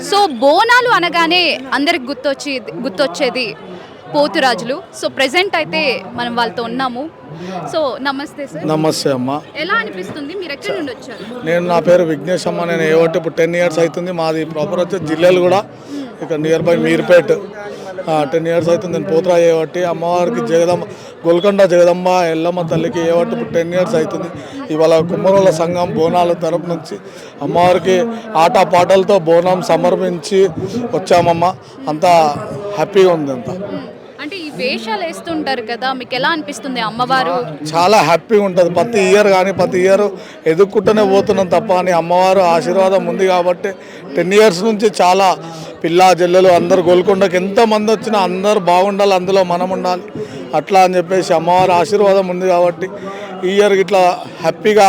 So Bonalu అనగానే అందరికి గుర్తొచ్చేది పోతురాజులు. సో ప్రెసెంట్ అయితే మనం వాళ్ళతో ఉన్నాము. సో నమస్తే సార్. నమస్తే అమ్మ. ఎలా అనిపిస్తుంది? మీరు ఎక్కడి నుండి వచ్చారు? నా పేరు విఘ్నేష్ అమ్మ. నేను ఏవట్టి ఇప్పుడు 10 years అవుతుంది. మాది ప్రాపర్ వచ్చే జిల్లాలు కూడా ఇక్కడ నియర్ బై మీర్పేట్. 10 years అవుతుంది నేను పోతురా ఏవట్టి అమ్మవారికి జగదమ్మ గోల్కొండ జగదమ్మ ఎల్లమ్మ తల్లికి ఏవట్టి ఇప్పుడు 10 years అవుతుంది. ఇవాళ కుమ్మరోళ్ళ సంఘం బోనాల తరపు నుంచి అమ్మవారికి ఆట పాటలతో బోనం సమర్పించి వచ్చామమ్మ. అంతా హ్యాపీగా ఉంది. అంతా అంటే ఈ వేషాలు వేస్తుంటారు కదా, మీకు ఎలా అనిపిస్తుంది? అమ్మవారు చాలా హ్యాపీగా ఉంటుంది. ప్రతి ఇయర్ ఎదుక్కుంటూనే పోతున్నాం తప్ప అని అమ్మవారు ఆశీర్వాదం ఉంది కాబట్టి 10 years నుంచి చాలా పిల్ల జల్లెలు అందరు గోల్కొండకి ఎంతమంది వచ్చినా అందరు బాగుండాలి, అందులో మనం ఉండాలి అట్లా అని చెప్పేసి అమ్మవారి ఆశీర్వాదం ఉంది కాబట్టి ఈ ఇయర్ ఇట్లా హ్యాపీగా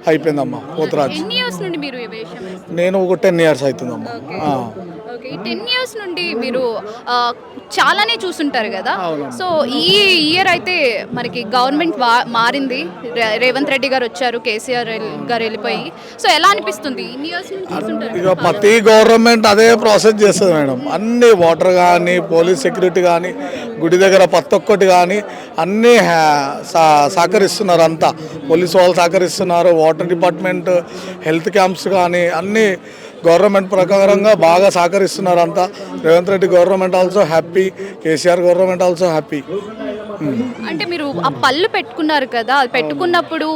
అయిపోయిందమ్మా పోతురాజు. ఎన్ని ఇయర్స్ నుండి మీరు ఈ వేషం వేస్తున్నారు? నేను ఒక 10 years అవుతుందమ్మా. ఈ 10 years నుండి మీరు చాలానే చూస్తుంటారు కదా. సో ఈ ఇయర్ అయితే మనకి గవర్నమెంట్ మారింది, రేవంత్ రెడ్డి గారు వచ్చారు, కేసీఆర్ గారు వెళ్ళిపోయి. సో ఎలా అనిపిస్తుంది? ఇన్ని ఇయర్స్ నుంచి చూస్తుంటారు. ఇక ప్రతి గవర్నమెంట్ అదే ప్రాసెస్ చేస్తుంది మేడం. అన్ని వాటర్ కానీ పోలీస్ సెక్యూరిటీ కానీ గుడి దగ్గర ప్రతి ఒక్కటి కానీ అన్నీ సహకరిస్తున్నారు. అంతా పోలీసు వాళ్ళు సహకరిస్తున్నారు, వాటర్ డిపార్ట్మెంట్, హెల్త్ క్యాంప్స్ కానీ అన్నీ గవర్నమెంట్ ప్రకారంగా బాగా సహకరిస్తున్నారు. అంతా Revanth Reddy government also happy, KCR government also happy. అంటే మీరు ఆ పళ్ళు పెట్టుకున్నారు కదా, అది పెట్టుకున్నప్పుడు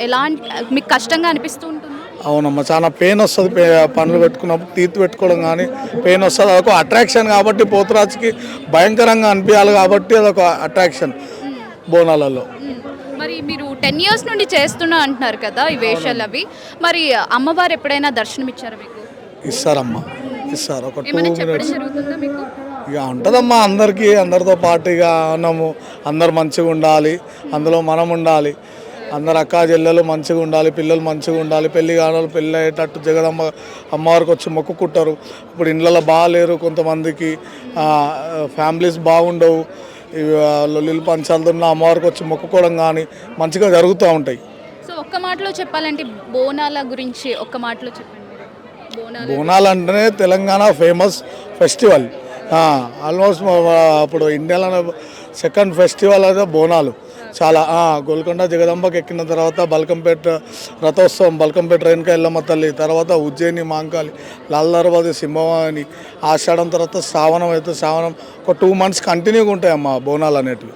ఎలాంటి మీకు కష్టంగా అనిపిస్తూ ఉంటుంది? అవునమ్మా, చాలా పెయిన్ వస్తుంది. పనులు పెట్టుకున్నప్పుడు తీర్చి పెట్టుకోవడం కానీ పెయిన్ వస్తుంది. అదొక అట్రాక్షన్ కాబట్టి పోతురాజుకి భయంకరంగా అనిపించాలి కాబట్టి అదొక అట్రాక్షన్ బోనాలలో. మరి మీరు 10 years నుండి చేస్తున్నా అంటున్నారు కదా ఈ వేషాలు అవి, మరి అమ్మవారు ఎప్పుడైనా దర్శనం ఇచ్చారా మీకు? ఇస్తారమ్మా, ఇస్తారు. ఒక 2 minutes జరుగుతుందా మీకు? ఇక ఉంటుందమ్మా. అందరితో పాటుగా ఉన్నాము, అందరు మంచిగా ఉండాలి, అందులో మనం ఉండాలి, అందరు అక్క చెల్లెలు మంచిగా ఉండాలి, పిల్లలు మంచిగా ఉండాలి, పెళ్లి కావాలి, పెళ్ళి అయ్యేటట్టు జగదమ్మ అమ్మవారికి వచ్చి మొక్కుకుంటారు. ఇప్పుడు ఇళ్ళలో బాగాలేరు, కొంతమందికి ఫ్యామిలీస్ బాగుండవు, లొల్లిలు పంచాలతో అమ్మవారికి వచ్చి మొక్కుకోవడం కానీ మంచిగా జరుగుతూ ఉంటాయి. సో ఒక్క మాటలో చెప్పాలంటే బోనాల గురించి ఒక్క మాటలో చెప్పండి. బోనాలు అంటేనే తెలంగాణ ఫేమస్ ఫెస్టివల్. ఆల్మోస్ట్ ఇప్పుడు ఇండియాలో సెకండ్ ఫెస్టివల్ అయితే బోనాలు. చాలా గోల్కొండ జగదంబకి ఎక్కిన తర్వాత బల్కంపేట రథోత్సవం, బల్కంపేట రేణుకా ఎల్లమ్మ తల్లి, తర్వాత ఉజ్జయిని మాంకాళి, లాల్ దర్వాజా సింహవాహిని, ఆషాఢం తర్వాత శ్రావణం అయితే శ్రావణం ఒక 2 months కంటిన్యూగా ఉంటాయమ్మా బోనాలు అనేటివి.